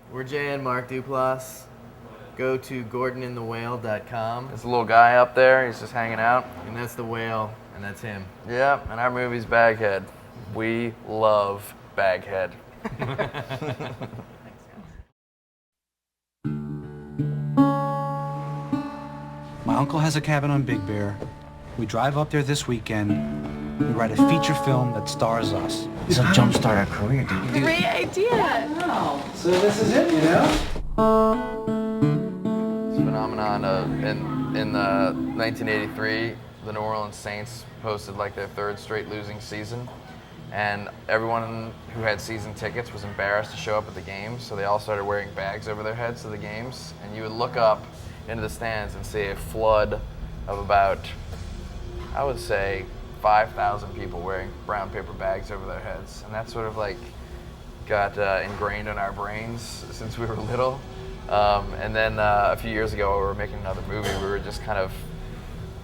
We're Jay and Mark Duplass. Go to GordonandTheWhale.com. There's a little guy up there, he's just hanging out. And that's the whale, and that's him. Yeah, and our movie's Baghead. We love Baghead. My uncle has a cabin on Big Bear. We drive up there this weekend. We write a feature film that stars us. This will jumpstart our career, dude. Great idea. So this is it, you know? This phenomenon in 1983, the New Orleans Saints posted like their third straight losing season. And everyone who had season tickets was embarrassed to show up at the games, so they all started wearing bags over their heads to the games. And you would look up into the stands and see a flood of about, I would say, 5,000 people wearing brown paper bags over their heads. And that sort of like got ingrained in our brains since we were little. And then a few years ago, we were making another movie. We were just kind of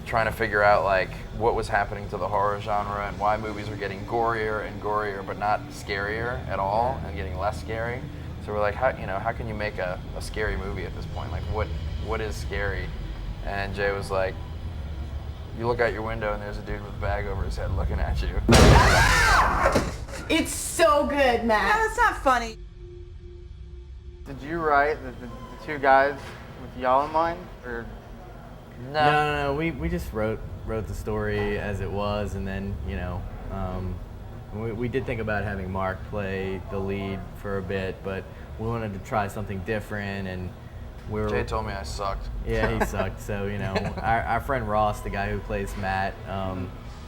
trying to figure out like what was happening to the horror genre and why movies were getting gorier and gorier, but not scarier at all, and getting less scary. So we're like, how can you make a scary movie at this point? Like, what is scary? And Jay was like, you look out your window and there's a dude with a bag over his head looking at you. It's so good, Matt. That's not funny. Did you write the two guys with y'all in mind, or? No. We just wrote the story as it was, and then we did think about having Mark play the lead for a bit, but we wanted to try something different, and Jay told me I sucked. Yeah, he sucked. So our friend Ross, the guy who plays Matt,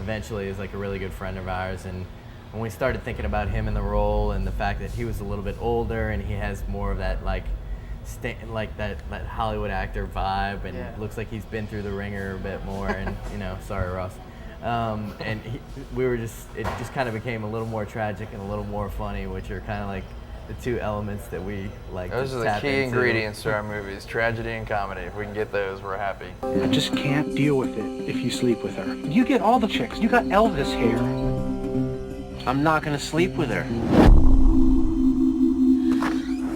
eventually is like a really good friend of ours, and when we started thinking about him in the role and the fact that he was a little bit older and he has more of that like that Hollywood actor vibe, and looks like he's been through the ringer a bit more, and sorry Ross, and it just kind of became a little more tragic and a little more funny, which are kind of like the two elements that we like. Those are the key ingredients to our movies: tragedy and comedy. If we can get those, we're happy. I just can't deal with it if you sleep with her. You get all the chicks. You got Elvis here. I'm not gonna sleep with her.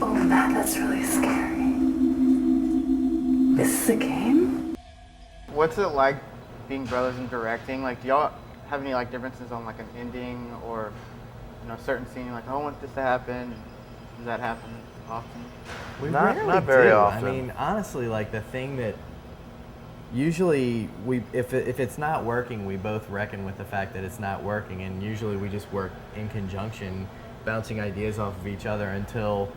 Oh, Matt, that's really scary. This is a game? What's it like being brothers in directing? Like, do y'all have any like differences on like an ending or a certain scene? Like, I want this to happen. Does that happen often? We Not rarely very do. often. I mean, honestly, like the thing that usually if it's not working, we both reckon with the fact that it's not working, and usually we just work in conjunction, bouncing ideas off of each other until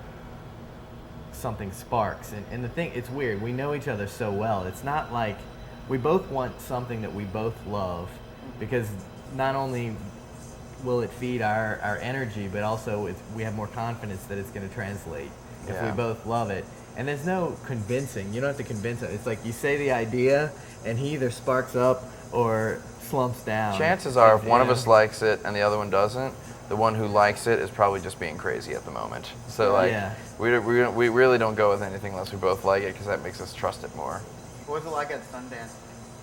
something sparks. And the thing, it's weird, we know each other so well. It's not like we both want something that we both love, because not only will it feed our energy, but also we have more confidence that it's going to translate if we both love it. And there's no convincing. You don't have to convince it. It's like you say the idea, and he either sparks up or slumps down. Chances are, if one of us likes it and the other one doesn't, the one who likes it is probably just being crazy at the moment. So we really don't go with anything unless we both like it, because that makes us trust it more. What was it like at Sundance?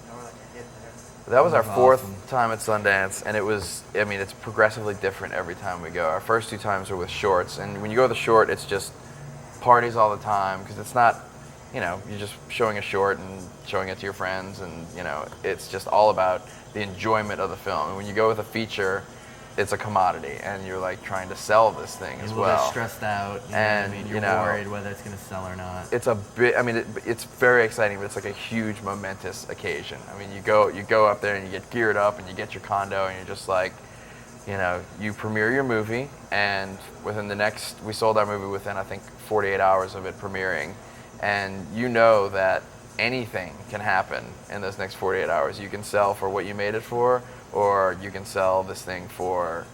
Y'all were like a hit there. That was our fourth awesome. time at Sundance, and it's progressively different every time we go. Our first two times were with shorts, and when you go with a short, it's just parties all the time, because it's not, you're just showing a short and showing it to your friends, and it's just all about the enjoyment of the film. And when you go with a feature, it's a commodity, and you're like trying to sell this thing as well. A little bit stressed out, and you're worried whether it's going to sell or not. It's a bit. It's very exciting, but it's like a huge momentous occasion. I mean, you go up there and you get geared up and you get your condo, and you're just like, you premiere your movie, and we sold our movie within, I think, 48 hours of it premiering, and that anything can happen in those next 48 hours. You can sell for what you made it for, or you can sell this thing for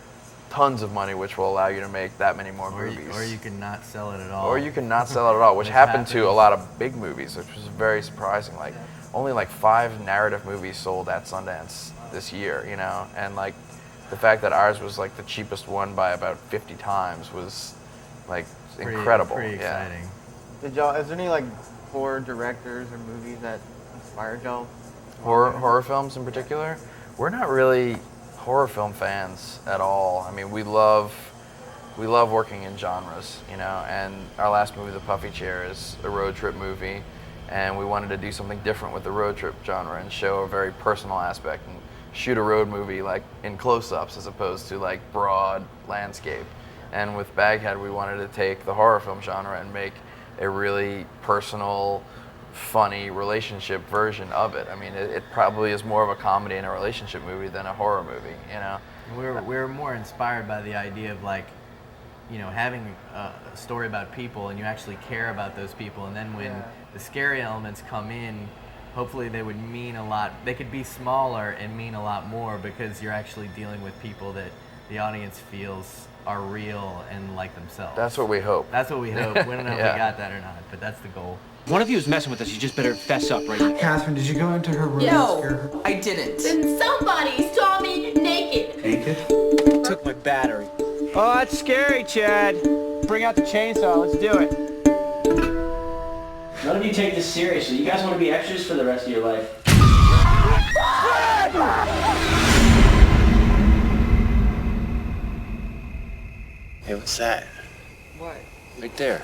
tons of money, which will allow you to make that many more movies. Or you can not sell it at all. Or you can not sell it at all, which happened to a lot of big movies, which was very surprising. Like, only like 5 narrative movies sold at Sundance this year, and like the fact that ours was like the cheapest one by about 50 times was like incredible. Pretty exciting. Is there any like horror directors or movies that inspired y'all? Horror films in particular? We're not really horror film fans at all. I mean, we love we love working in genres, you know, and our last movie, The Puffy Chair, is a road trip movie, and we wanted to do something different with the road trip genre and show a very personal aspect and shoot a road movie like in close-ups as opposed to like broad landscape. And with Baghead, we wanted to take the horror film genre and make a really personal, funny relationship version of it. I mean, it probably is more of a comedy and a relationship movie than a horror movie, you know? We were more inspired by the idea of like, you know, having a story about people and you actually care about those people, and then when the scary elements come in, hopefully they would mean a lot. They could be smaller and mean a lot more because you're actually dealing with people that the audience feels are real and like themselves. That's what we hope. That's what we hope. We don't know if we got that or not, but that's the goal. One of you is messing with us. You just better fess up right now. Catherine, did you go into her room and scare her? No, I didn't. Then somebody saw me naked. Naked? Took my battery. Oh, that's scary, Chad. Bring out the chainsaw. Let's do it. None of you take this seriously. You guys want to be extras for the rest of your life. Hey, what's that? What? Right there.